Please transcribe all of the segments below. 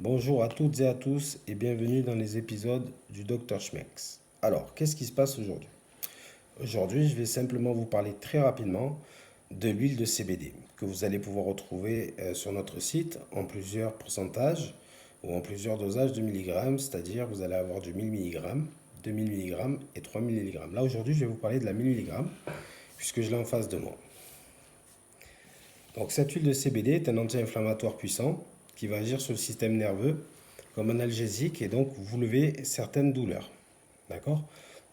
Bonjour à toutes et à tous et bienvenue dans les épisodes du Dr Schmex. Alors, qu'est-ce qui se passe aujourd'hui? Aujourd'hui, je vais simplement vous parler très rapidement de l'huile de CBD que vous allez pouvoir retrouver sur notre site en plusieurs pourcentages ou en plusieurs dosages de milligrammes, c'est-à-dire vous allez avoir du 1000 mg, 2000 mg et 3000 mg. Là, aujourd'hui, je vais vous parler de la 1000 mg puisque je l'ai en face de moi. Donc, cette huile de CBD est un anti-inflammatoire puissant qui va agir sur le système nerveux comme analgésique et donc vous levez certaines douleurs. D'accord?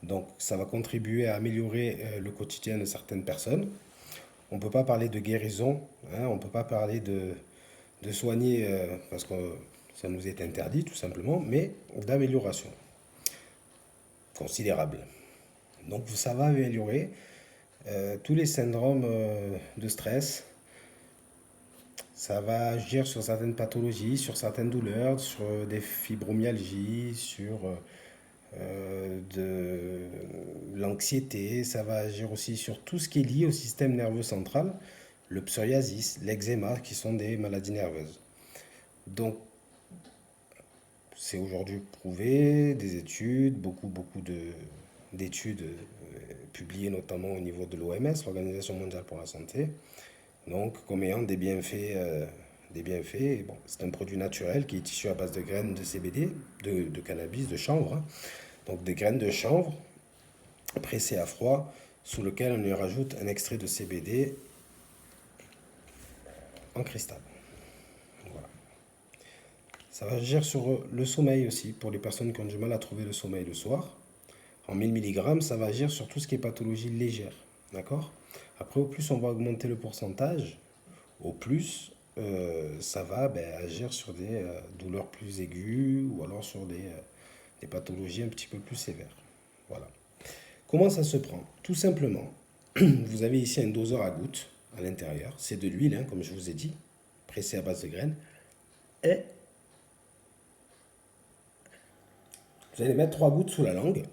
Donc, ça va contribuer à améliorer le quotidien de certaines personnes. On ne peut pas parler de guérison, hein, on ne peut pas parler de soigner parce que ça nous est interdit tout simplement, mais d'amélioration considérable. Donc, ça va améliorer tous les syndromes de stress. Ça va agir sur certaines pathologies, sur certaines douleurs, sur des fibromyalgies, sur de l'anxiété. Ça va agir aussi sur tout ce qui est lié au système nerveux central, le psoriasis, l'eczéma, qui sont des maladies nerveuses. Donc, c'est aujourd'hui prouvé, des études, beaucoup d'études publiées notamment au niveau de l'OMS, l'Organisation mondiale pour la santé, donc comme ayant des bienfaits. Bon, c'est un produit naturel qui est issu à base de graines de CBD, de cannabis, de chanvre, hein. Donc des graines de chanvre pressées à froid, sous lequel on y rajoute un extrait de CBD en cristal. Voilà. Ça va agir sur le sommeil aussi, pour les personnes qui ont du mal à trouver le sommeil le soir. En 1000 mg, ça va agir sur tout ce qui est pathologie légère. D'accord? Après, au plus on va augmenter le pourcentage, au plus ça va agir sur des douleurs plus aiguës ou alors sur des pathologies un petit peu plus sévères. Voilà. Comment ça se prend? Tout simplement, vous avez ici un doseur à gouttes à l'intérieur. C'est de l'huile, hein, comme je vous ai dit, pressée à base de graines. Et vous allez mettre 3 gouttes sous la langue.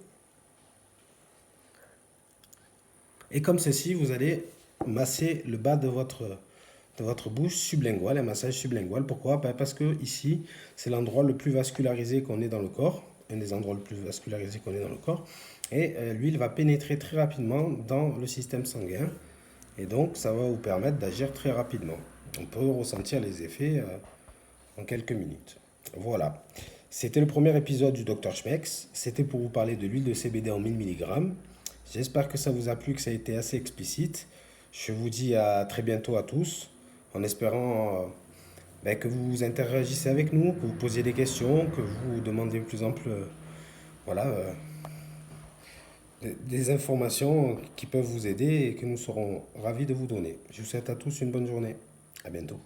Et comme ceci, vous allez masser le bas de votre bouche sublinguale, un massage sublingual. Pourquoi? Parce que ici, c'est l'endroit le plus vascularisé qu'on ait dans le corps, un des endroits le plus vascularisés qu'on ait dans le corps. Et l'huile va pénétrer très rapidement dans le système sanguin. Et donc, ça va vous permettre d'agir très rapidement. On peut ressentir les effets en quelques minutes. Voilà. C'était le premier épisode du Dr Schmex. C'était pour vous parler de l'huile de CBD en 1000 mg. J'espère que ça vous a plu, que ça a été assez explicite. Je vous dis à très bientôt à tous, en espérant que vous interagissez avec nous, que vous posiez des questions, que vous demandiez de plus en plus voilà, des informations qui peuvent vous aider et que nous serons ravis de vous donner. Je vous souhaite à tous une bonne journée. À bientôt.